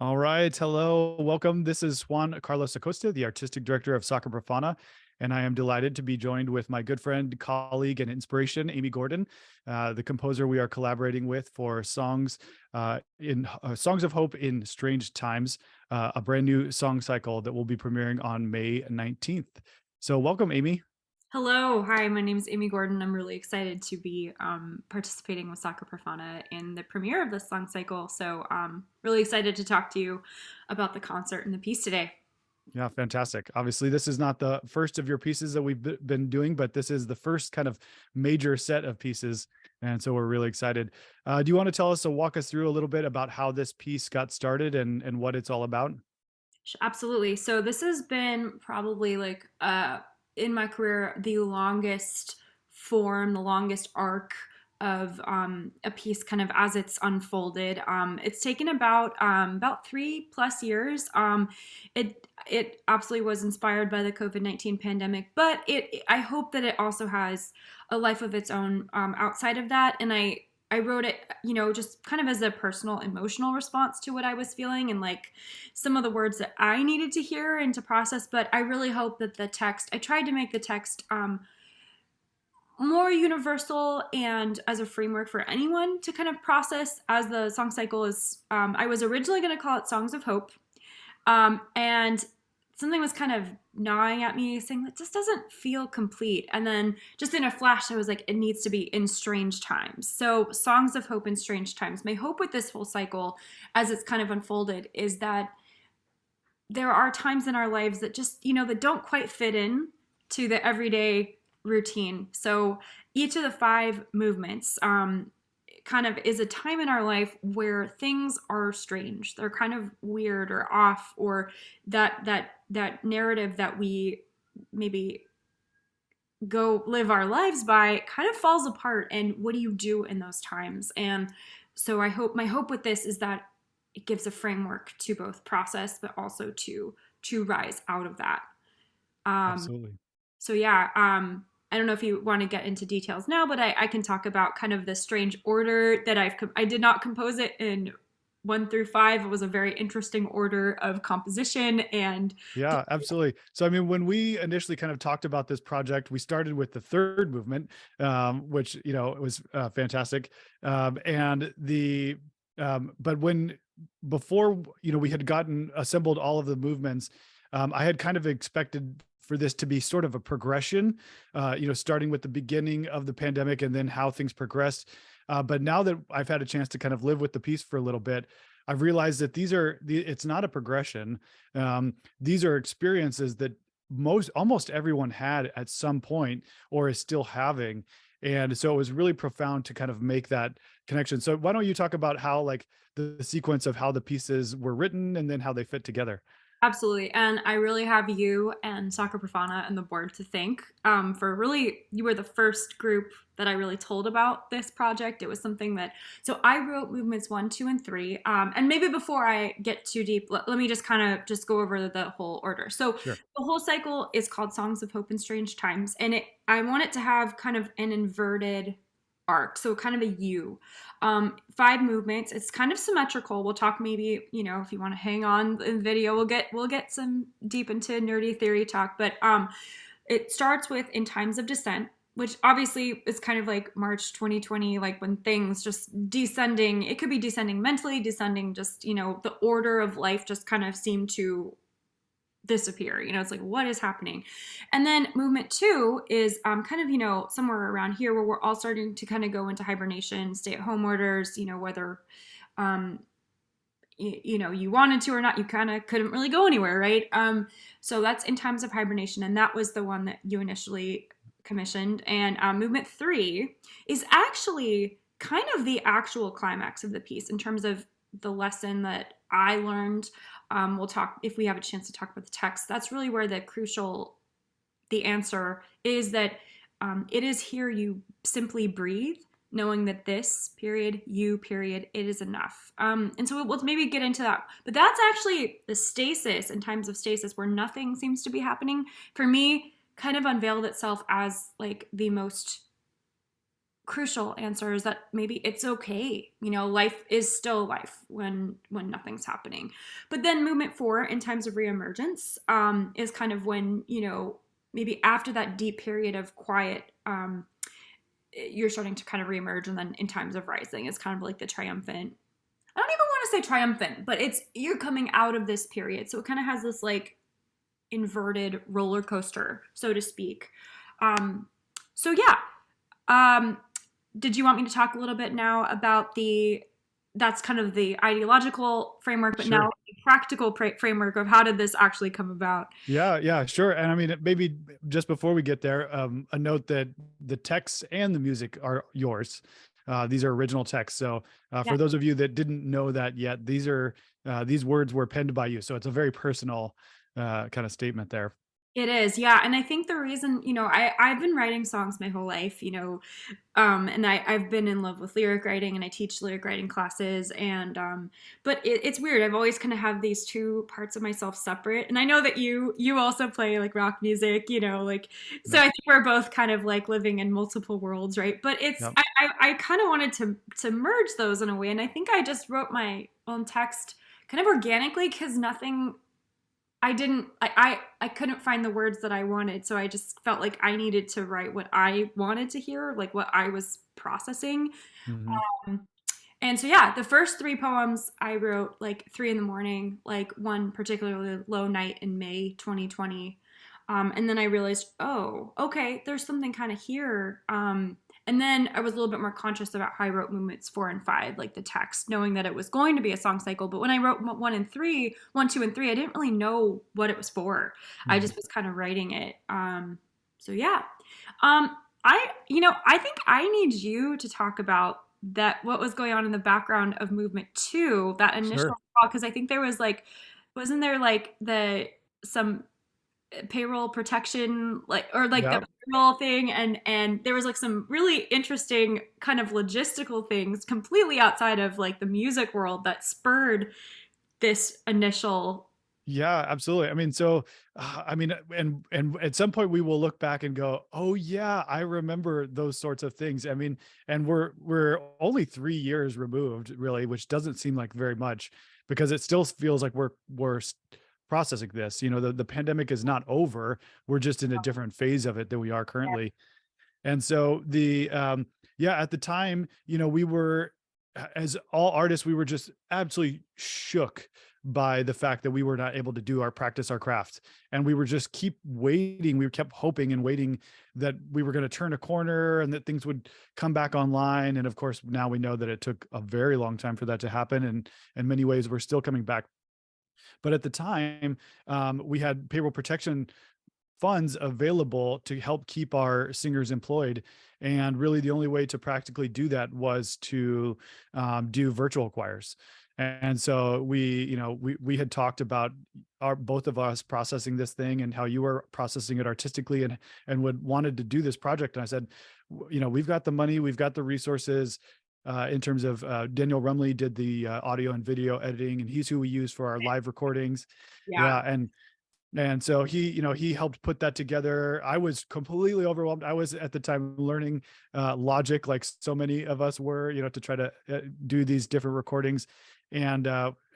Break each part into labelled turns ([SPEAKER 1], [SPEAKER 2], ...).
[SPEAKER 1] All right. Hello. Welcome. This is Juan Carlos Acosta, the artistic director of SACRA PROFANA. And I am delighted to be joined with my good friend, colleague, and inspiration, Amy Gordon, the composer we are collaborating with for songs in Songs of Hope in Strange Times, a brand new song cycle that will be premiering on May 19th. So welcome, Amy.
[SPEAKER 2] Hello, hi, my name is Amy Gordon. I'm really excited to be participating with Sacra Profana in the premiere of this song cycle. So, really excited to talk to you about the concert and the piece today.
[SPEAKER 1] Yeah, fantastic. Obviously, this is not the first of your pieces that we've been doing, but this is the first kind of major set of pieces. And so we're really excited. Do you want to tell us or walk us through a little bit about how this piece got started and what it's all about?
[SPEAKER 2] Absolutely. So, this has been probably in my career the longest form, the longest arc of a piece kind of as it's unfolded. It's taken about 3+ years. It absolutely was inspired by the COVID-19 pandemic, but I hope that it also has a life of its own outside of that. And I wrote it, just kind of as a personal emotional response to what I was feeling and like some of the words that I needed to hear and to process. But I really hope that I tried to make the text more universal and as a framework for anyone to kind of process as the song cycle is. I was originally going to call it Songs of Hope. And something was kind of gnawing at me saying that just doesn't feel complete. And then just in a flash, I was like, it needs to be in strange times. So Songs of Hope in Strange Times. My hope with this whole cycle as it's kind of unfolded is that there are times in our lives that just, that don't quite fit in to the everyday routine. So each of the five movements kind of is a time in our life where things are strange. They're kind of weird or off, or that narrative that we maybe go live our lives by kind of falls apart. And what do you do in those times? And so my hope with this is that it gives a framework to both process but also to rise out of that. Um,
[SPEAKER 1] Absolutely.
[SPEAKER 2] so yeah, I don't know if you want to get into details now, but I can talk about kind of the strange order that I did not compose it in 1 through 5. It was a very interesting order of composition and
[SPEAKER 1] Yeah, absolutely. So, I mean, when we initially kind of talked about this project, we started with the third movement, which, was fantastic. But before, we had assembled all of the movements, I had kind of expected for this to be sort of a progression, starting with the beginning of the pandemic and then how things progressed. But now that I've had a chance to kind of live with the piece for a little bit, I've realized that it's not a progression. These are experiences that almost everyone had at some point or is still having. And so it was really profound to kind of make that connection. So why don't you talk about how like the sequence of how the pieces were written and then how they fit together?
[SPEAKER 2] absolutely. And I really have you and Sacra Profana and the board to thank for really, you were the first group that I really told about this project. It was something that, so I wrote movements 1, 2, and 3. And maybe before I get too deep, let me just kind of just go over the whole order. So
[SPEAKER 1] Sure.
[SPEAKER 2] the whole cycle is called Songs of Hope in Strange Times. And I want it to have kind of an inverted arc, so kind of a U. 5 movements. It's kind of symmetrical. We'll talk maybe, if you want to hang on in the video, we'll get some deep into nerdy theory talk. But it starts with In Times of Descent, which obviously is kind of like March 2020, like when things just descending. It could be descending mentally, descending just, the order of life just kind of seemed to disappear. It's like, what is happening? And then movement 2 is kind of, somewhere around here where we're all starting to kind of go into hibernation, stay at home orders, whether, um, you wanted to or not, you kind of couldn't really go anywhere, right? So that's In Times of Hibernation. And that was the one that you initially commissioned. And movement 3 is actually kind of the actual climax of the piece in terms of the lesson that I learned. We'll talk if we have a chance to talk about the text. That's really where the answer is that it is here you simply breathe, knowing that this period, you period, it is enough. And so we'll maybe get into that. But that's actually the stasis in times of stasis where nothing seems to be happening. For me, kind of unveiled itself as like the most crucial answer is that maybe it's okay. Life is still life when nothing's happening. But then movement 4 in times of reemergence is kind of when, maybe after that deep period of quiet, you're starting to kind of reemerge. And then in times of rising, it's kind of like the triumphant. I don't even want to say triumphant, but you're coming out of this period. So it kind of has this like inverted roller coaster, so to speak. So yeah. Did you want me to talk a little bit now about that's kind of the ideological framework, but now
[SPEAKER 1] Sure.
[SPEAKER 2] the practical framework of how did this actually come about?
[SPEAKER 1] Yeah, sure. And I mean, maybe just before we get there, a note that the texts and the music are yours. These are original texts. So
[SPEAKER 2] Yeah.
[SPEAKER 1] for those of you that didn't know that yet, these words were penned by you. So it's a very personal kind of statement there.
[SPEAKER 2] It is, yeah. And I think the reason, I've been writing songs my whole life, and I've been in love with lyric writing and I teach lyric writing classes. And, but it's weird. I've always kind of have these two parts of myself separate. And I know that you also play like rock music, so I
[SPEAKER 1] Yep.
[SPEAKER 2] think we're both kind of like living in multiple worlds, right? But
[SPEAKER 1] Yep.
[SPEAKER 2] I kind of wanted to merge those in a way. And I think I just wrote my own text kind of organically because nothing I didn't I couldn't find the words that I wanted, so I just felt like I needed to write what I wanted to hear, like what I was processing.
[SPEAKER 1] Mhm.
[SPEAKER 2] Um, and so yeah, the first three poems I wrote like 3 in the morning, like one particularly low night in May 2020. And then I realized, oh, okay, there's something kind of here. And then I was a little bit more conscious about how I wrote movements 4 and 5, like the text, knowing that it was going to be a song cycle. But when I wrote 1, 2, and 3, I didn't really know what it was for. I
[SPEAKER 1] Mhm.
[SPEAKER 2] just was kind of writing it. So yeah. Um, I think I need you to talk about that, what was going on in the background of movement 2, that initial
[SPEAKER 1] Sure.
[SPEAKER 2] call, because I think there was like, wasn't there like some payroll protection, like, or like the
[SPEAKER 1] Yep.
[SPEAKER 2] payroll thing, and there was like some really interesting kind of logistical things completely outside of like the music world that spurred this initial.
[SPEAKER 1] Yeah, absolutely. I mean, so I mean, and at some point we will look back and go, "Oh yeah, I remember those sorts of things." I mean, and we're only 3 years removed, really, which doesn't seem like very much because it still feels like we're processing this. The pandemic is not over. We're just in a different phase of it than we are currently. And so yeah, at the time, we were as all artists, we were just absolutely shook by the fact that we were not able to practice our craft. And we were just keep waiting. We kept hoping and waiting that we were going to turn a corner and that things would come back online. And of course, now we know that it took a very long time for that to happen. And in many ways, we're still coming back. But at the time, we had payroll protection funds available to help keep our singers employed. And really, the only way to practically do that was to do virtual choirs. And so we had talked about both of us processing this thing and how you were processing it artistically and would wanted to do this project. And I said, we've got the money, we've got the resources. In terms of Daniel Rumley did the audio and video editing, and he's who we use for our live recordings.
[SPEAKER 2] Yeah.
[SPEAKER 1] Yeah, and so he helped put that together. I was completely overwhelmed. I was at the time learning Logic, like so many of us were, to try to do these different recordings. And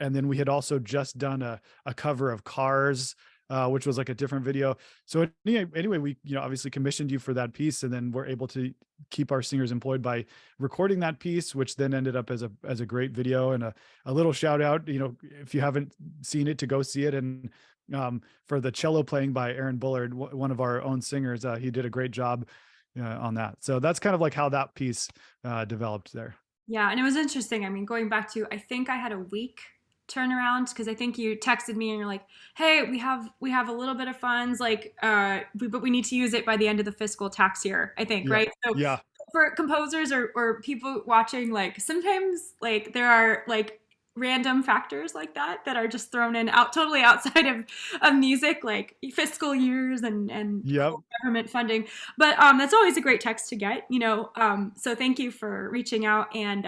[SPEAKER 1] then we had also just done a cover of Cars, which was like a different video. So anyway, we obviously commissioned you for that piece, and then we're able to keep our singers employed by recording that piece, which then ended up as a great video. And a little shout out, if you haven't seen it, to go see it. And for the cello playing by Aaron Bullard, one of our own singers. He did a great job on that. So that's kind of like how that piece developed there.
[SPEAKER 2] Yeah, and it was interesting. I mean, going back to, I think I had a week turnaround because I think you texted me and you're like, "Hey, we have a little bit of funds, like, but we need to use it by the end of the fiscal tax year." I think,
[SPEAKER 1] Yeah.
[SPEAKER 2] right? So
[SPEAKER 1] Yeah.
[SPEAKER 2] for composers or people watching, like sometimes like there are like random factors like that are just thrown in out totally outside of music, like fiscal years and
[SPEAKER 1] Yep.
[SPEAKER 2] cool government funding. But that's always a great text to get, so thank you for reaching out. And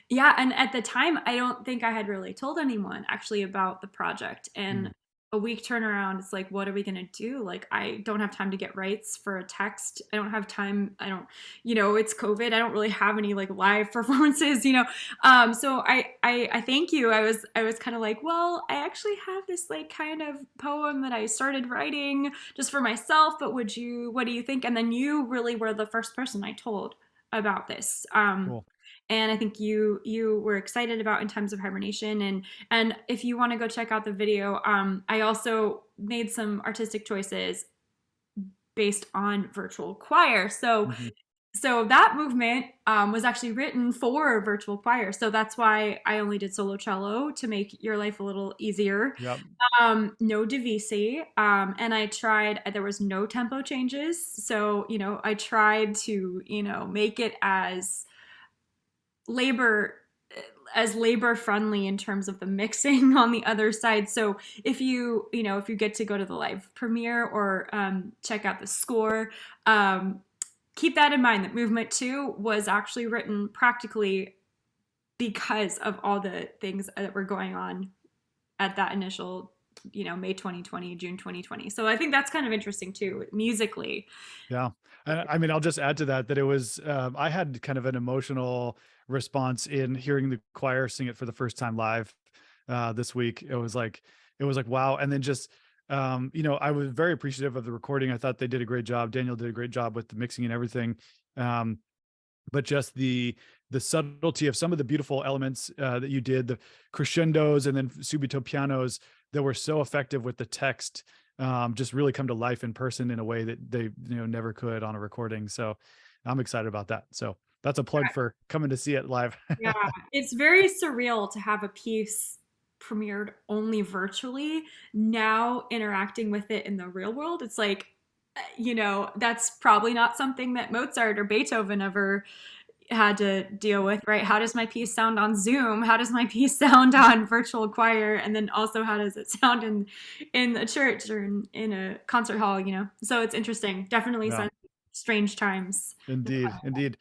[SPEAKER 2] yeah, and at the time I don't think I had really told anyone actually about the project. And
[SPEAKER 1] Mm.
[SPEAKER 2] a week turnaround. It's like, what are we gonna do? Like, I don't have time to get rights for a text. I don't have time. I don't, it's COVID. I don't really have any like live performances, So I thank you. I was kind of like, well, I actually have this like kind of poem that I started writing just for myself, but what do you think? And then you really were the first person I told about this.
[SPEAKER 1] Cool.
[SPEAKER 2] And I think you were excited about In Times of Hibernation, and if you want to go check out the video, I also made some artistic choices based on virtual choir.
[SPEAKER 1] Hmm.
[SPEAKER 2] So that movement was actually written for virtual choir. So that's why I only did solo cello to make your life a little easier.
[SPEAKER 1] Yep.
[SPEAKER 2] No divisi, and I tried. There was no tempo changes, so I tried to make it labor labor friendly in terms of the mixing on the other side. So if you get to go to the live premiere or check out the score, keep that in mind that movement 2 was actually written practically because of all the things that were going on at that initial May 2020, June 2020. So I think that's kind of interesting too, musically.
[SPEAKER 1] Yeah. And I mean, I'll just add to that it was, I had kind of an emotional response in hearing the choir sing it for the first time live this week. It was like, wow. And then just, I was very appreciative of the recording. I thought they did a great job. Daniel did a great job with the mixing and everything. Um, but just the subtlety of some of the beautiful elements that you did, the crescendos and then subito pianos that were so effective with the text, just really come to life in person in a way that they never could on a recording. So I'm excited about that. So that's a plug for coming to see it live.
[SPEAKER 2] Yeah, it's very surreal to have a piece premiered only virtually, now interacting with it in the real world. It's like, that's probably not something that Mozart or Beethoven ever had to deal with, right? How does my piece sound on Zoom? How does my piece sound on virtual choir? And then also, how does it sound in a church or in a concert hall? So it's interesting. Definitely
[SPEAKER 1] Yeah,
[SPEAKER 2] some strange times.
[SPEAKER 1] indeed, indeed.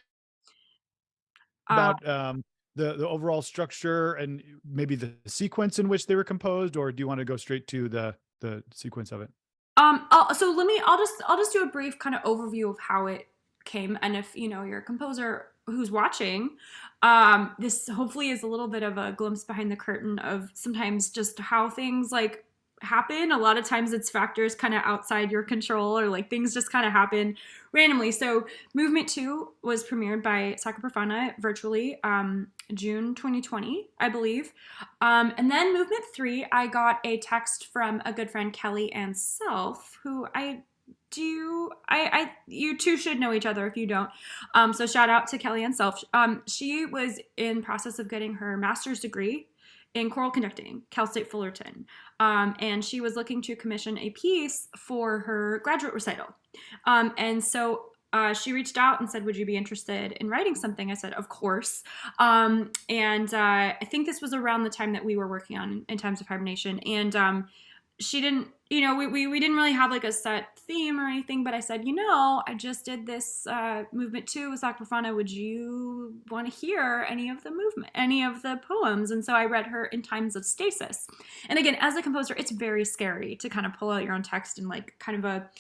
[SPEAKER 2] Uh,
[SPEAKER 1] About the overall structure and maybe the sequence in which they were composed, or do you want to go straight to the sequence of it?
[SPEAKER 2] so I'll just do a brief kind of overview of how it came, and if you're a composer who's watching, this hopefully is a little bit of a glimpse behind the curtain of sometimes just how things like happen. A lot of times it's factors kind of outside your control, or like things just kind of happen randomly. So movement 2 was premiered by SACRA PROFANA virtually, June 2020, I believe. And then movement 3, I got a text from a good friend, Kelly and Self, who you two should know each other if you don't. So shout out to Kelly and Self. She was in process of getting her master's degree in choral conducting, Cal State Fullerton. And she was looking to commission a piece for her graduate recital. And so she reached out and said, would you be interested in writing something? I said, of course. And I think this was around the time that we were working on In Times of Hibernation. And she didn't, we didn't really have like a set theme or anything, but I said, I just did this movement 2 with SACRA PROFANA. Would you want to hear any of the poems? And so I read her In Times of Stasis. And again, as a composer, it's very scary to kind of pull out your own text and like kind of a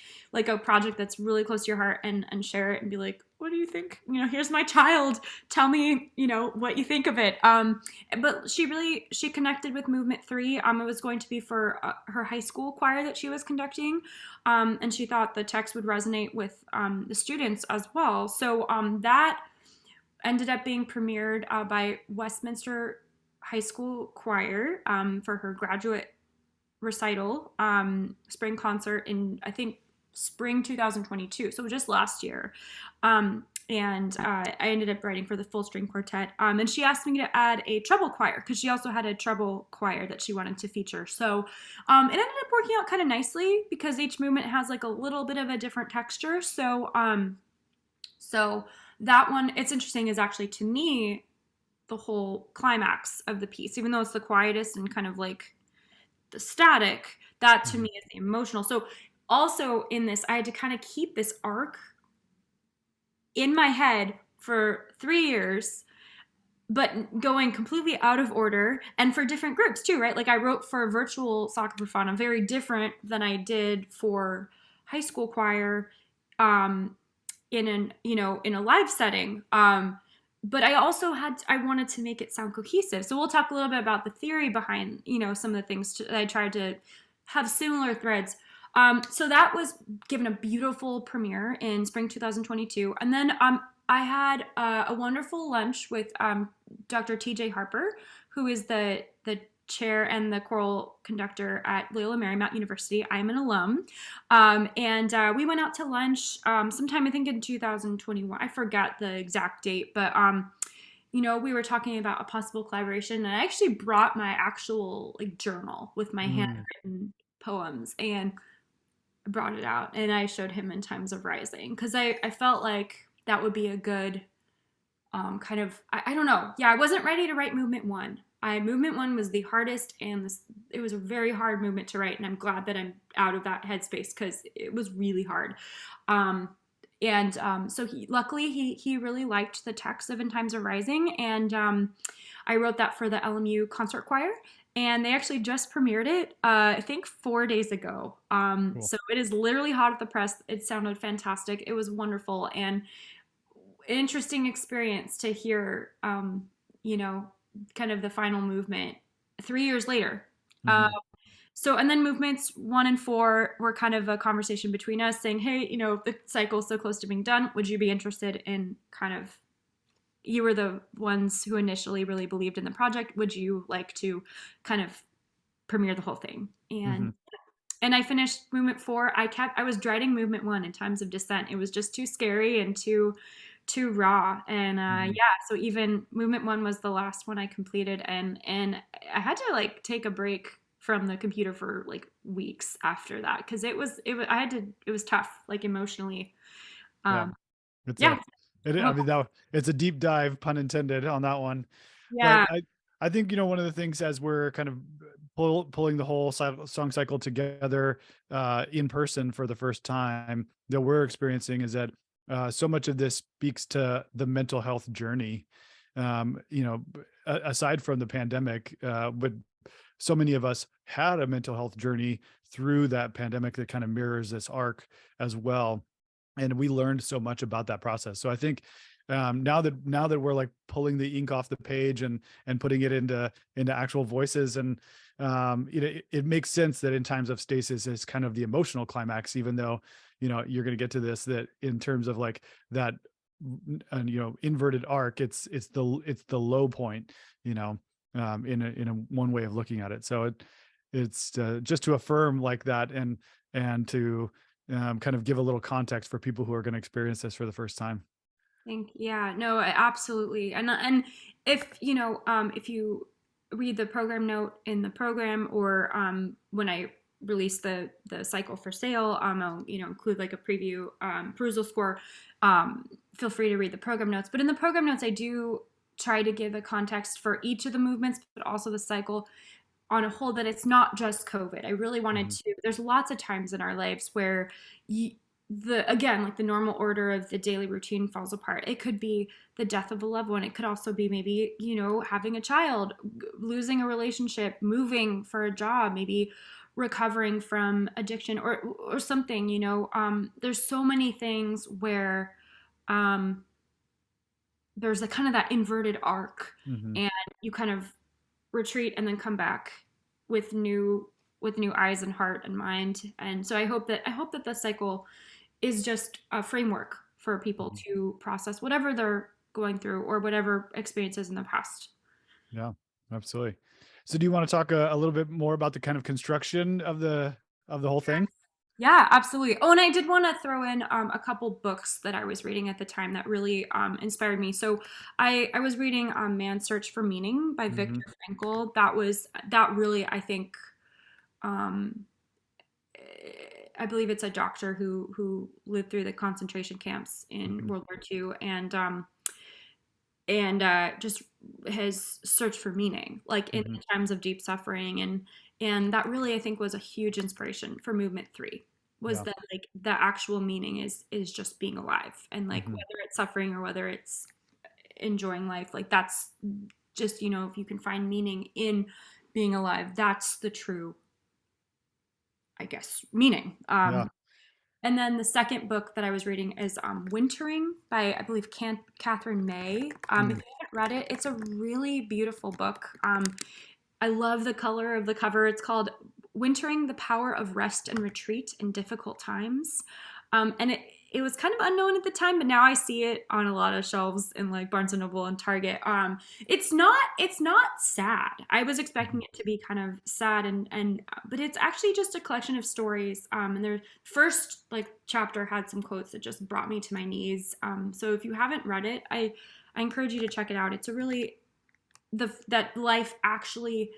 [SPEAKER 2] project that's really close to your heart and share it and be like, what do you think? Here's my child. Tell me, what you think of it. But she connected with movement 3. It was going to be for her high school choir that she was conducting. And she thought the text would resonate with the students as well. So that ended up being premiered by Westminster High School Choir for her graduate recital, spring concert in, I think, spring 2022, so just last year. And I ended up writing for the full string quartet. And she asked me to add a treble choir because she also had a treble choir that she wanted to feature. So it ended up working out kind of nicely because each movement has like a little bit of a different texture. So that one, it's interesting, is actually to me the whole climax of the piece, even though it's the quietest and kind of like the static, that to me is the emotional. So also in this, I had to kind of keep this arc in my head for 3 years but going completely out of order, and for different groups too, right? Like I wrote for a virtual SACRA PROFANA, very different than I did for high school choir, in an in a live setting. But I also I wanted to make it sound cohesive. So we'll talk a little bit about the theory behind some of the things that I tried to have similar threads. So that was given a beautiful premiere in spring 2022, and then I had a wonderful lunch with Dr. T.J. Harper, who is the chair and the choral conductor at Loyola Marymount University. I'm an alum. And we went out to lunch sometime, I think in 2021. I forgot the exact date, but we were talking about a possible collaboration, and I actually brought my actual like journal with my handwritten poems, and I brought it out and I showed him in Times of Rising, because I felt like that would be a good kind of, I don't know. Yeah, I wasn't ready to write movement one. Movement one was the hardest, and it was a very hard movement to write, and I'm glad that I'm out of that headspace, because it was really hard. So luckily he really liked the text of In Times of Rising, and I wrote that for the LMU concert choir, and they actually just premiered it, I think 4 days ago.
[SPEAKER 1] Cool.
[SPEAKER 2] So it is literally hot at the press. It sounded fantastic. It was wonderful, and an interesting experience to hear, kind of the final movement 3 years later. And then movements 1 and 4 were kind of a conversation between us saying, hey, the cycle's so close to being done. Would you be interested in you were the ones who initially really believed in the project. Would you like to kind of premiere the whole thing? And I finished movement 4. I was dreading movement 1 in Times of Descent. It was just too scary and too raw. And so even movement 1 was the last one I completed, and I had to like take a break from the computer for like weeks after that, because it was tough, like emotionally.
[SPEAKER 1] It's a deep dive, pun intended, on that one.
[SPEAKER 2] Yeah.
[SPEAKER 1] But I think one of the things, as we're kind of pulling the whole song cycle together in person for the first time, that we're experiencing is that so much of this speaks to the mental health journey. Aside from the pandemic, but so many of us had a mental health journey through that pandemic that kind of mirrors this arc as well. And we learned so much about that process. So I think now that we're like pulling the ink off the page and putting it into actual voices, and it makes sense that In Times of Stasis is kind of the emotional climax, even though you're going to get to this, that in terms of like that inverted arc, it's the low point, in a one way of looking at it. So it's just to affirm like that, and to kind of give a little context for people who are going to experience this for the first time.
[SPEAKER 2] Yeah, no, absolutely. And if you read the program note in the program, or when I release the cycle for sale, I'll include like a preview perusal score. Feel free to read the program notes. But in the program notes, I do try to give a context for each of the movements, but also the cycle on a whole, that it's not just COVID. I really wanted to, there's lots of times in our lives where like the normal order of the daily routine falls apart. It could be the death of a loved one. It could also be maybe, having a child, losing a relationship, moving for a job, maybe recovering from addiction or something, there's so many things where there's a kind of that inverted arc, and you kind of retreat and then come back with new eyes and heart and mind. And so I hope that the cycle is just a framework for people to process whatever they're going through, or whatever experiences in the past.
[SPEAKER 1] Yeah, absolutely. So do you want to talk a little bit more about the kind of construction of the whole thing?
[SPEAKER 2] Yeah, absolutely. Oh, and I did want to throw in a couple books that I was reading at the time that really inspired me. So I was reading Man's Search for Meaning by Viktor Frankl. That really, I think, I believe it's a doctor who lived through the concentration camps in World War II, and just his search for meaning, like in times of deep suffering, and that really, I think, was a huge inspiration for movement 3. Was that like the actual meaning is just being alive, and like whether it's suffering or whether it's enjoying life. Like that's just, if you can find meaning in being alive, that's the true, I guess, meaning.
[SPEAKER 1] Yeah.
[SPEAKER 2] And then the second book that I was reading is Wintering by, I believe, Katherine May. If you haven't read it, it's a really beautiful book. I love the color of the cover. It's called Wintering: The Power of Rest and Retreat in Difficult Times. And it was kind of unknown at the time, but now I see it on a lot of shelves in like Barnes and Noble and Target. It's not sad. I was expecting it to be kind of sad but it's actually just a collection of stories. And their first like chapter had some quotes that just brought me to my knees. So if you haven't read it, I encourage you to check it out. It's a really that life actually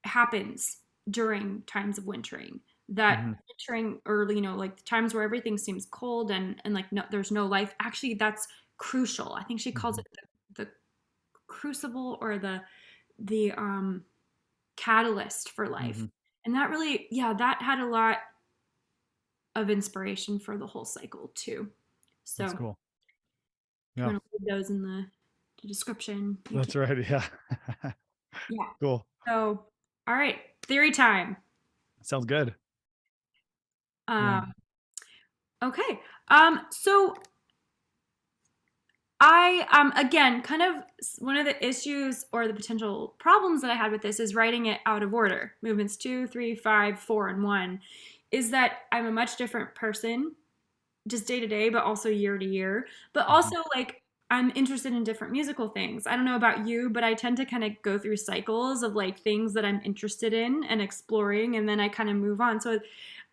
[SPEAKER 2] happens during times of wintering. That wintering early, like the times where everything seems cold and like no, there's no life. Actually, that's crucial. I think she calls it the crucible or the catalyst for life. And that really, that had a lot of inspiration for the whole cycle too. So
[SPEAKER 1] that's cool.
[SPEAKER 2] Yeah. I'm going to leave those in the description.
[SPEAKER 1] That's right. Yeah.
[SPEAKER 2] Yeah.
[SPEAKER 1] Cool.
[SPEAKER 2] So, all right, theory time.
[SPEAKER 1] Sounds good.
[SPEAKER 2] Okay. So I again, kind of one of the issues or the potential problems that I had with this is writing it out of order. Movements 2, 3, 5, 4, and 1 is that I'm a much different person just day to day, but also year to year. But also like I'm interested in different musical things. I don't know about you, but I tend to kind of go through cycles of like things that I'm interested in and exploring, and then I kind of move on. So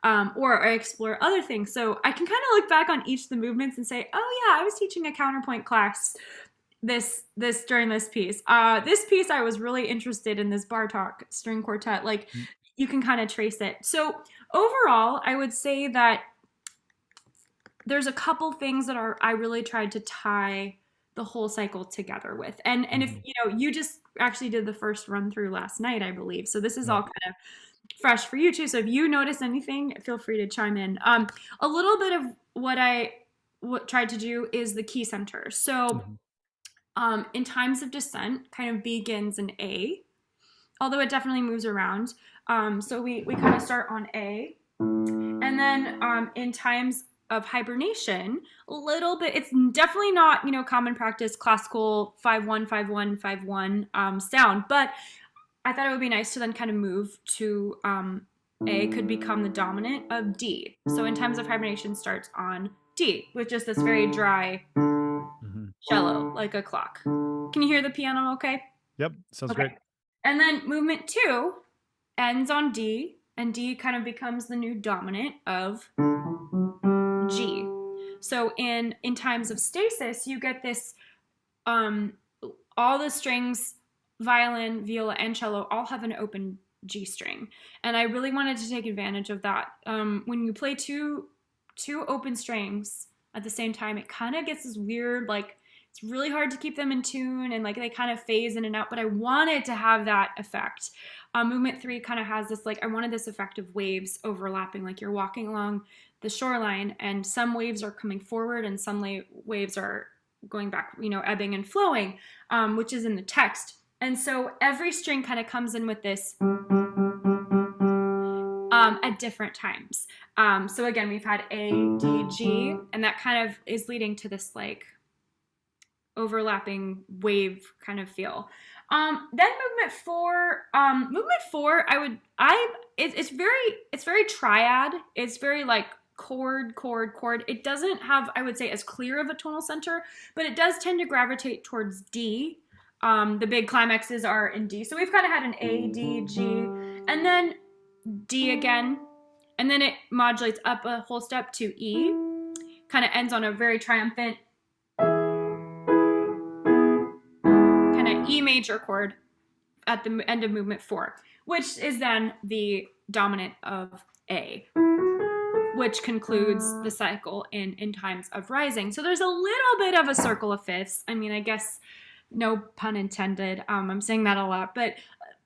[SPEAKER 2] or I explore other things. So I can kind of look back on each of the movements and say, oh yeah, I was teaching a counterpoint class this during this piece. This piece I was really interested in, this Bartok string quartet. Like you can kind of trace it. So overall, I would say that there's a couple things that I really tried to tie the whole cycle together with. And if you just actually did the first run through last night, I believe. So this is all kind of fresh for you too. So if you notice anything, feel free to chime in. A little bit of what I tried to do is the key center. So in times of descent, kind of begins in A, although it definitely moves around. So we kind of start on A, and then in times of hibernation, a little bit, it's definitely not, common practice, classical 5-1, 5-1, 5-1 sound, but I thought it would be nice to then kind of move to A could become the dominant of D. So in times of hibernation starts on D, with just this very dry cello, like a clock. Can you hear the piano okay?
[SPEAKER 1] Yep, sounds great.
[SPEAKER 2] And then movement 2 ends on D, and D kind of becomes the new dominant of G. So in times of stasis, you get this, all the strings, violin, viola, and cello all have an open G string. And I really wanted to take advantage of that. When you play two open strings at the same time, it kind of gets this weird, like, it's really hard to keep them in tune, and like they kind of phase in and out, but I wanted to have that effect. Movement 3 kind of has this, like, I wanted this effect of waves overlapping, like you're walking along the shoreline and some waves are coming forward and some waves are going back, ebbing and flowing, which is in the text. And so every string kind of comes in with this at different times. So again, we've had A, D, G, and that kind of is leading to this like overlapping wave kind of feel. Then movement 4, it's very triad. It's very like chord. It doesn't have, I would say, as clear of a tonal center, but it does tend to gravitate towards D. The big climaxes are in D. So we've kind of had an A, D, G, and then D again. And then it modulates up a whole step to E. Kind of ends on a very triumphant kind of E major chord at the end of movement 4, which is then the dominant of A, which concludes the cycle in times of rising. So there's a little bit of a circle of fifths. I mean, I guess no pun intended. I'm saying that a lot, but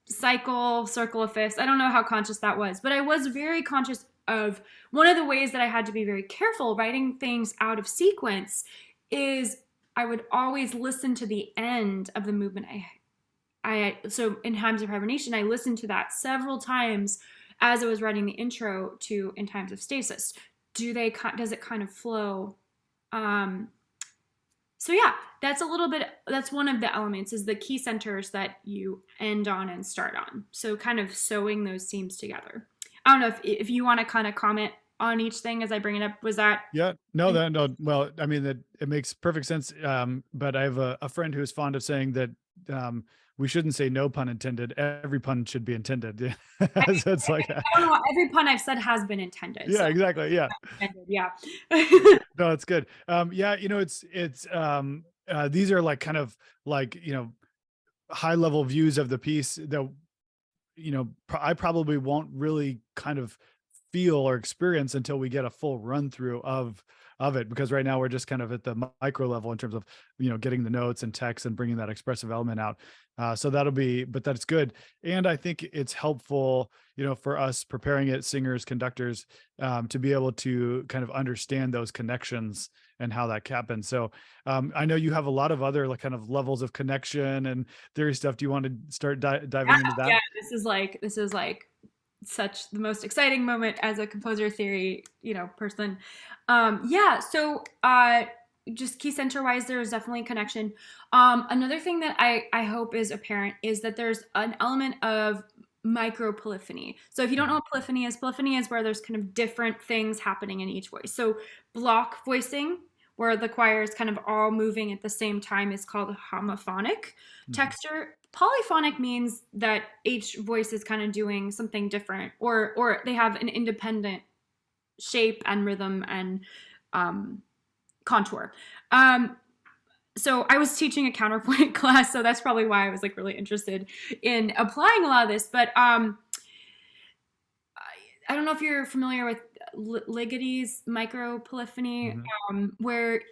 [SPEAKER 2] circle of fifths. I don't know how conscious that was, but I was very conscious of one of the ways that I had to be very careful writing things out of sequence is I would always listen to the end of the movement. So in Times of Hibernation, I listened to that several times as I was writing the intro to In Times of Stasis. Does it kind of flow? Um, so yeah, that's one of the elements, is the key centers that you end on and start on. So kind of sewing those seams together. I don't know if you want to kind of comment on each thing as I bring it up. Was that?
[SPEAKER 1] Yeah, no, no. Well, I mean, that it makes perfect sense. But I have a friend who's fond of saying that we shouldn't say no pun intended. Every pun should be intended. Yeah. So it's like,
[SPEAKER 2] I don't know. Every pun I've said has been intended.
[SPEAKER 1] yeah,
[SPEAKER 2] So
[SPEAKER 1] exactly. Yeah.
[SPEAKER 2] intended, yeah.
[SPEAKER 1] No, it's good. Yeah, it's these are like kind of like, high level views of the piece that, I probably won't really kind of feel or experience until we get a full run through of it, because right now we're just kind of at the micro level in terms of, getting the notes and text and bringing that expressive element out. So but that's good. And I think it's helpful, for us preparing it, singers, conductors, to be able to kind of understand those connections and how that happens. So I know you have a lot of other like kind of levels of connection and theory stuff. Do you want to start diving into that?
[SPEAKER 2] Yeah, this is like such the most exciting moment as a composer theory, person. Yeah, so just key center wise, there is definitely a connection. Another thing that I hope is apparent is that there's an element of micro polyphony. So if you don't know what polyphony is where there's kind of different things happening in each voice. So block voicing, where the choir is kind of all moving at the same time, is called homophonic texture. Polyphonic means that each voice is kind of doing something different, or they have an independent shape and rhythm and contour. So I was teaching a counterpoint class, so that's probably why I was like really interested in applying a lot of this. But I don't know if you're familiar with Ligeti's micro polyphony, where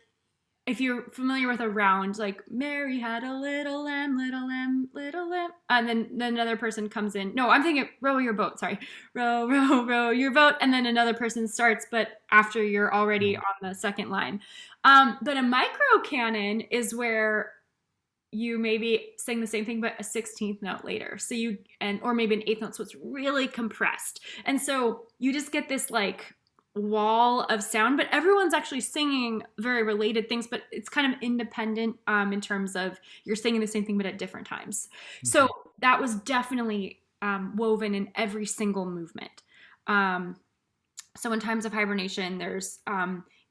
[SPEAKER 2] if you're familiar with a round, like Mary had a little lamb, little lamb, little lamb, and then another person comes in. No, I'm thinking row your boat. Sorry, row, row, row your boat, and then another person starts, but after you're already on the second line. But a micro canon is where you maybe sing the same thing but a 16th note later. So or maybe an eighth note, so it's really compressed, and so you just get this like wall of sound, but everyone's actually singing very related things, but it's kind of independent in terms of you're singing the same thing but at different times. So that was definitely woven in every single movement. So in Times of Hibernation, there's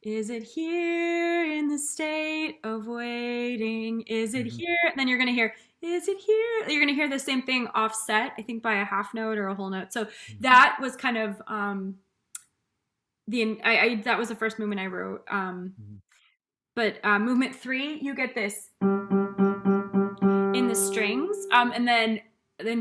[SPEAKER 2] is it here in the state of waiting? Is it here? And then you're going to hear, is it here? You're going to hear the same thing offset, I think by a half note or a whole note. So that was kind of that was the first movement I wrote. But movement 3, you get this in the strings, and then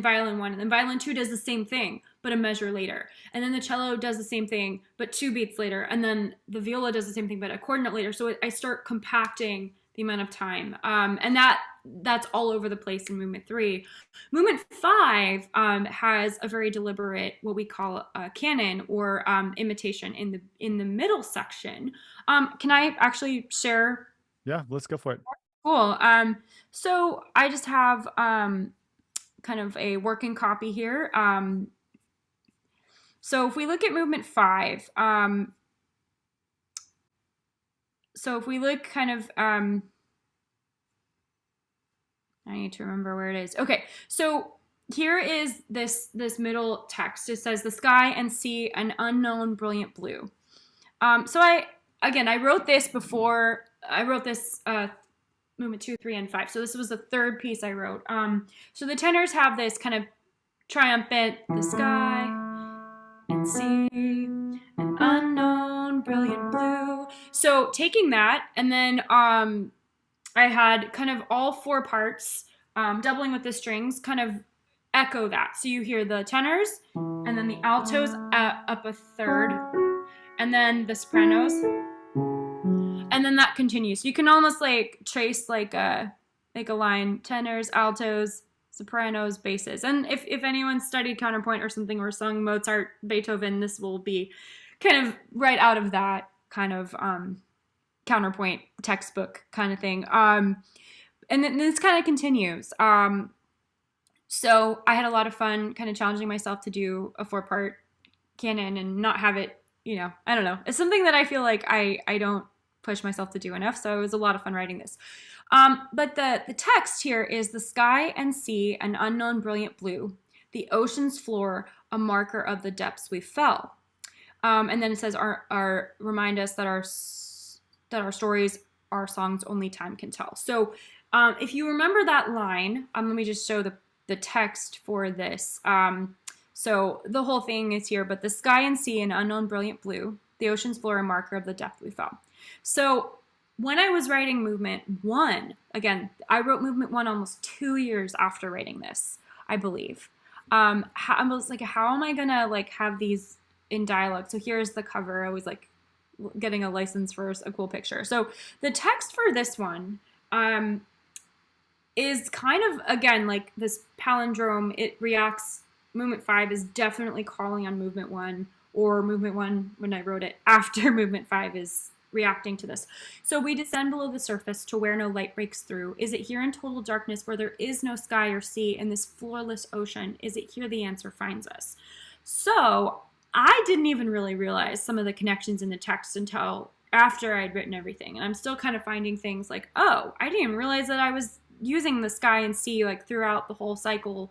[SPEAKER 2] violin 1, and then violin 2 does the same thing, but a measure later. And then the cello does the same thing, but 2 beats later. And then the viola does the same thing, but a quarter note later. So I start compacting the amount of time. And that's all over the place in movement 3. Movement 5 has a very deliberate, what we call a canon or imitation in the middle section. Can I actually share?
[SPEAKER 1] Yeah, let's go for it.
[SPEAKER 2] Cool. So I just have kind of a working copy here. So if we look at movement 5, so if we look kind of, I need to remember where it is. Okay, so here is this middle text. It says, the sky and sea, an unknown brilliant blue. So I wrote this before, I wrote this movement 2, 3, and 5. So this was the third piece I wrote. So the tenors have this kind of triumphant, the sky and sea, an unknown brilliant blue. So taking that, and then I had kind of all 4 parts, doubling with the strings, kind of echo that. So you hear the tenors, and then the altos up a third, and then the sopranos, and then that continues. So you can almost like trace like a line: tenors, altos, sopranos, basses. And if anyone studied counterpoint or something, or sung Mozart, Beethoven, this will be kind of right out of that kind of counterpoint textbook kind of thing. And then this kind of continues. So I had a lot of fun kind of challenging myself to do a 4-part canon and not have it, I don't know. It's something that I feel like I don't push myself to do enough. So it was a lot of fun writing this. But the text here is the sky and sea, an unknown brilliant blue, the ocean's floor, a marker of the depths we fell. And then it says, our remind us that our stories, our songs, only time can tell. So if you remember that line, let me just show the text for this. So the whole thing is here, but the sky and sea, an unknown brilliant blue, the ocean's floor, a marker of the depth we fell. So when I was writing movement 1, again, I wrote movement 1 almost 2 years after writing this, I believe. I was like, how am I gonna like have these in dialogue? So here's the cover. I was like getting a license for a cool picture. So the text for this one is kind of, again, like this palindrome. It reacts, movement 5 is definitely calling on movement 1, or movement 1, when I wrote it after movement 5, is reacting to this. So we descend below the surface to where no light breaks through. Is it here in total darkness where there is no sky or sea in this floorless ocean? Is it here the answer finds us? So I didn't even really realize some of the connections in the text until after I'd written everything. And I'm still kind of finding things like, oh, I didn't even realize that I was using the sky and sea like throughout the whole cycle.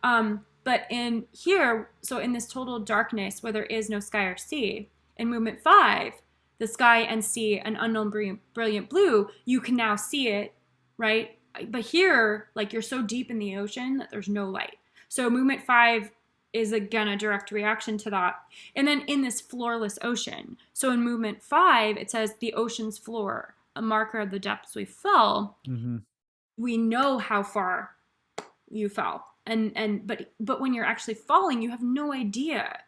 [SPEAKER 2] But in here, so in this total darkness where there is no sky or sea, in movement 5, the sky and sea, an unknown brilliant blue, you can now see it, right? But here, like, you're so deep in the ocean that there's no light. So movement 5 is, again, a direct reaction to that. And then in this floorless ocean, so in movement 5, it says the ocean's floor, a marker of the depths we fell.
[SPEAKER 1] Mm-hmm.
[SPEAKER 2] We know how far you fell. But when you're actually falling, you have no idea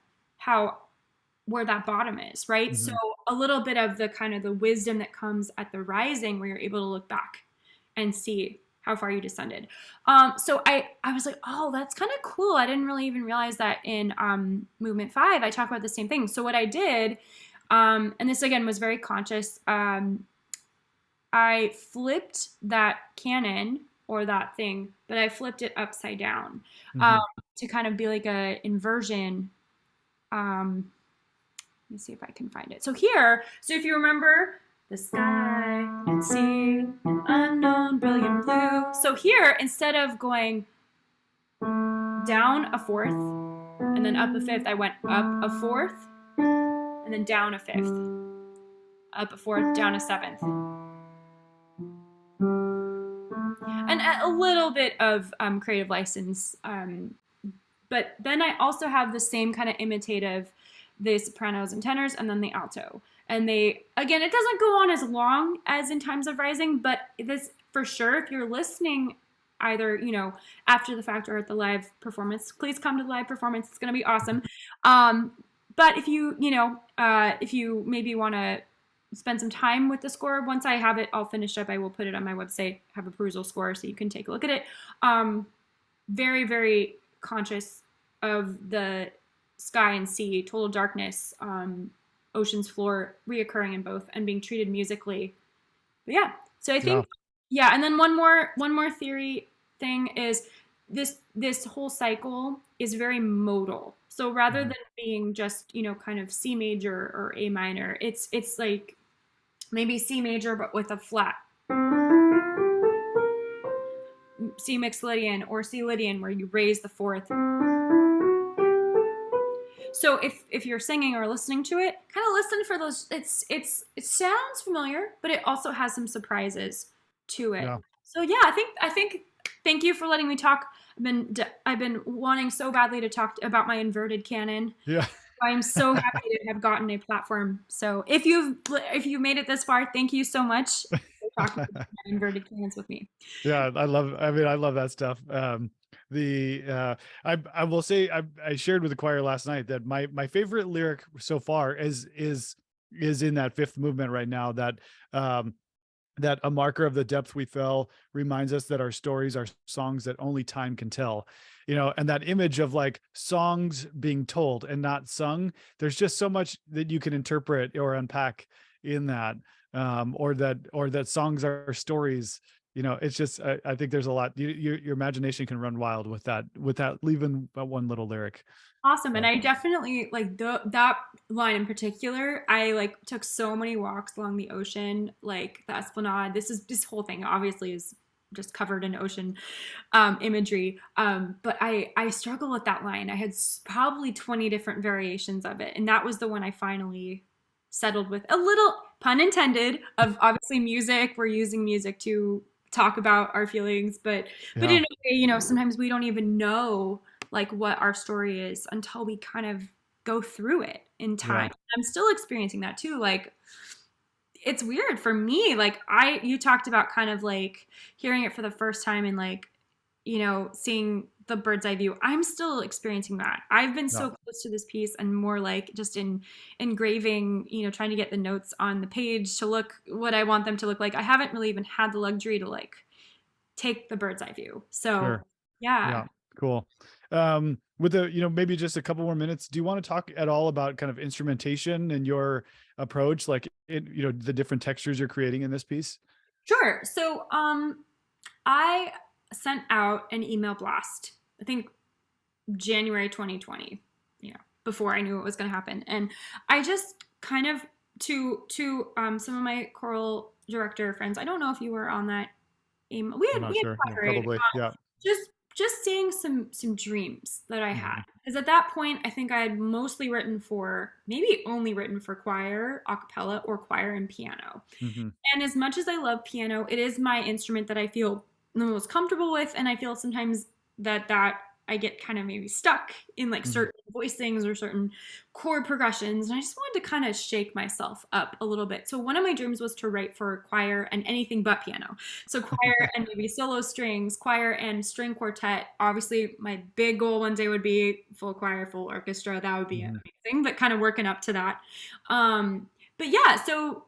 [SPEAKER 2] where that bottom is, right?
[SPEAKER 1] Mm-hmm.
[SPEAKER 2] So a little bit of the kind of the wisdom that comes at the rising, where you're able to look back and see how far you descended. So I was like, oh, that's kind of cool. I didn't really even realize that in movement 5, I talk about the same thing. So what I did, and this again was very conscious, I flipped that canon or that thing, but I flipped it upside down to kind of be like a inversion. Let me see if I can find it. So here, so if you remember, the sky and sea, an unknown brilliant blue. So here, instead of going down a 4th and then up a 5th, I went up a 4th and then down a 5th, up a 4th, down a 7th. And a little bit of creative license. But then I also have the same kind of imitative, the sopranos and tenors, and then the alto. And they, again, it doesn't go on as long as in Times of Rising, but this, for sure, if you're listening either, after the fact or at the live performance, please come to the live performance. It's going to be awesome. But if you, if you maybe want to spend some time with the score, once I have it all finished up, I will put it on my website, have a perusal score, so you can take a look at it. Very, very conscious of the sky and sea, total darkness, ocean's floor reoccurring in both and being treated musically. But yeah, so I think, yeah. And then one more theory thing is this whole cycle is very modal. So rather than being just, kind of C major or A minor, it's like maybe C major, but with a flat. C mixed Lydian or C Lydian, where you raise the 4th. So if you're singing or listening to it, kind of listen for those. It sounds familiar, but it also has some surprises to it. Yeah. So yeah, I think. Thank you for letting me talk. I've been wanting so badly to talk about my inverted canon.
[SPEAKER 1] Yeah.
[SPEAKER 2] I'm so happy to have gotten a platform. So if you've made it this far, thank you so much for talking about my inverted canons with me.
[SPEAKER 1] Yeah, I love that stuff. I will say I shared with the choir last night that my favorite lyric so far is in that 5th movement right now, that that a marker of the depth we fell reminds us that our stories are songs that only time can tell. And that image of like songs being told and not sung, there's just so much that you can interpret or unpack in that. or that songs are stories. It's just, I think there's a lot. Your imagination can run wild with that leaving one little lyric.
[SPEAKER 2] Awesome. And
[SPEAKER 1] So
[SPEAKER 2] I definitely like that line in particular. I like took so many walks along the ocean, like the Esplanade. This whole thing obviously is just covered in ocean imagery. But I struggle with that line. I had probably 20 different variations of it. And that was the one I finally settled with, a little pun intended, of obviously music. We're using music to talk about our feelings, but
[SPEAKER 1] yeah,
[SPEAKER 2] in a way, sometimes we don't even know like what our story is until we kind of go through it in
[SPEAKER 1] yeah,
[SPEAKER 2] time. I'm still experiencing that too. Like it's weird for me. Like you talked about kind of like hearing it for the first time and like, seeing the bird's eye view. I'm still experiencing that. I've been
[SPEAKER 1] yeah.
[SPEAKER 2] so close to this piece and more like just in engraving, trying to get the notes on the page to look what I want them to look like. I haven't really even had the luxury to like take the bird's eye view. So
[SPEAKER 1] Sure.
[SPEAKER 2] yeah.
[SPEAKER 1] Yeah, cool. With maybe just a couple more minutes, do you want to talk at all about kind of instrumentation and your approach, like the different textures you're creating in this piece?
[SPEAKER 2] Sure. So I sent out an email blast, I think January 2020, before I knew what was going to happen. And I just kind of to some of my choral director friends. I don't know if you were on that email. We
[SPEAKER 1] I'm
[SPEAKER 2] had
[SPEAKER 1] not
[SPEAKER 2] we had
[SPEAKER 1] sure. Yeah,
[SPEAKER 2] collaborated.
[SPEAKER 1] probably. Yeah.
[SPEAKER 2] Just just seeing some dreams that I had.
[SPEAKER 1] Hmm.
[SPEAKER 2] Because at that point, I think I had mostly written for, maybe only written for choir, a cappella, or choir and piano.
[SPEAKER 1] Hmm.
[SPEAKER 2] And as much as I love piano, it is my instrument that I feel the most comfortable with. And I feel sometimes that I get kind of maybe stuck in like
[SPEAKER 1] Hmm.
[SPEAKER 2] certain voicings or certain chord progressions. And I just wanted to kind of shake myself up a little bit. So one of my dreams was to write for choir and anything but piano. So choir and maybe solo strings, choir and string quartet. Obviously, my big goal one day would be full choir, full orchestra. That would be
[SPEAKER 1] Hmm.
[SPEAKER 2] amazing, but kind of working up to that. But yeah, so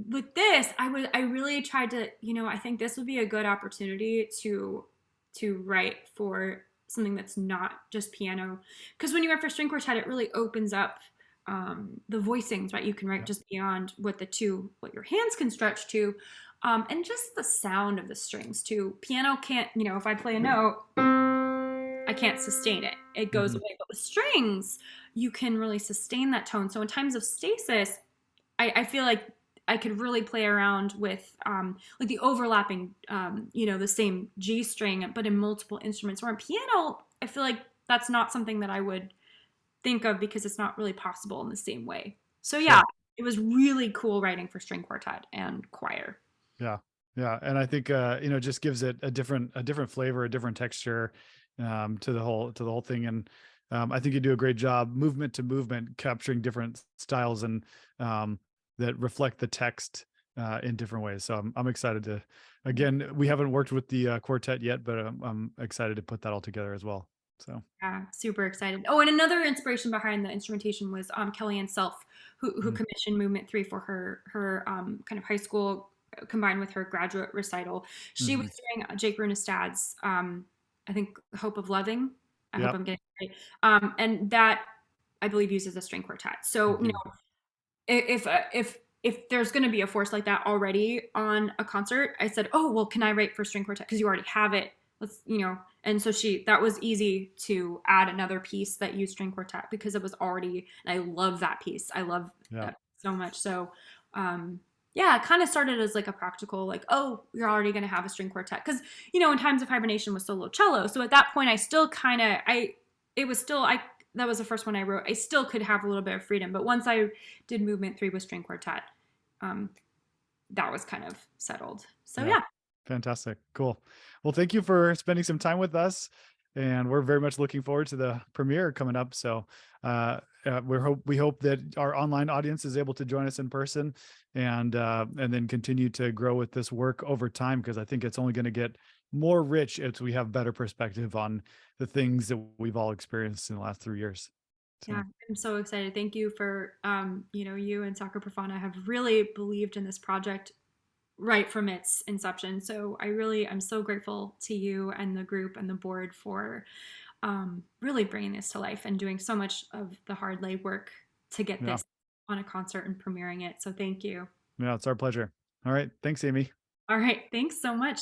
[SPEAKER 2] with this, I really tried to, I think this would be a good opportunity to write for something that's not just piano, because when you write for string quartet, it really opens up the voicings, right? You can write
[SPEAKER 1] Yeah.
[SPEAKER 2] just beyond what your hands can stretch to, and just the sound of the strings too. Piano can't, if I play a note, I can't sustain it. It goes
[SPEAKER 1] Hmm.
[SPEAKER 2] away. But with strings, you can really sustain that tone. So in times of stasis, I feel like I could really play around with like the overlapping, the same G string, but in multiple instruments. Or in piano, I feel like that's not something that I would think of because it's not really possible in the same way. So yeah,
[SPEAKER 1] Sure.
[SPEAKER 2] it was really cool writing for string quartet and choir.
[SPEAKER 1] Yeah. Yeah. And I think it just gives it a different flavor, a different texture to the whole thing. And I think you do a great job movement to movement, capturing different styles and that reflect the text in different ways. So I'm excited to, again, we haven't worked with the quartet yet, but I'm excited to put that all together as well. So
[SPEAKER 2] Yeah, super excited. Oh, and another inspiration behind the instrumentation was Kellyanne Self, who
[SPEAKER 1] mm,
[SPEAKER 2] commissioned Movement 3 for her kind of high school combined with her graduate recital. She was
[SPEAKER 1] mhm.
[SPEAKER 2] doing Jake Runestad's I think Hope of Loving. I hope
[SPEAKER 1] Yep.
[SPEAKER 2] I'm getting it right. And that I believe uses a string quartet. So,
[SPEAKER 1] Mhm.
[SPEAKER 2] if there's going to be a force like that already on a concert, I said, "Oh, well, can I write for string quartet because you already have it?" And so that was easy to add another piece that used string quartet because it was already, and I love that piece. I love
[SPEAKER 1] Yeah.
[SPEAKER 2] that so much. So, yeah, it kind of started as like a practical, like, oh, you're already going to have a string quartet because, in times of hibernation was solo cello. So at that point, I still kind of, it was still, that was the first one I wrote. I still could have a little bit of freedom. But once I did Movement 3 with string quartet, um, that was kind of settled. So
[SPEAKER 1] Yeah.
[SPEAKER 2] yeah.
[SPEAKER 1] Fantastic. Cool. Well, thank you for spending some time with us. And we're very much looking forward to the premiere coming up. So we hope that our online audience is able to join us in person and then continue to grow with this work over time, because I think it's only going to get more rich as we have better perspective on the things that we've all experienced in the last 3 years.
[SPEAKER 2] Yeah,
[SPEAKER 1] So
[SPEAKER 2] I'm so excited. Thank you for, you and SACRA PROFANA have really believed in this project right from its inception. So I'm so grateful to you and the group and the board for really bringing this to life and doing so much of the hard legwork to get
[SPEAKER 1] yeah,
[SPEAKER 2] this on a concert and premiering it. So thank you.
[SPEAKER 1] Yeah, it's our pleasure. All right. Thanks, Amy.
[SPEAKER 2] All right. Thanks so much.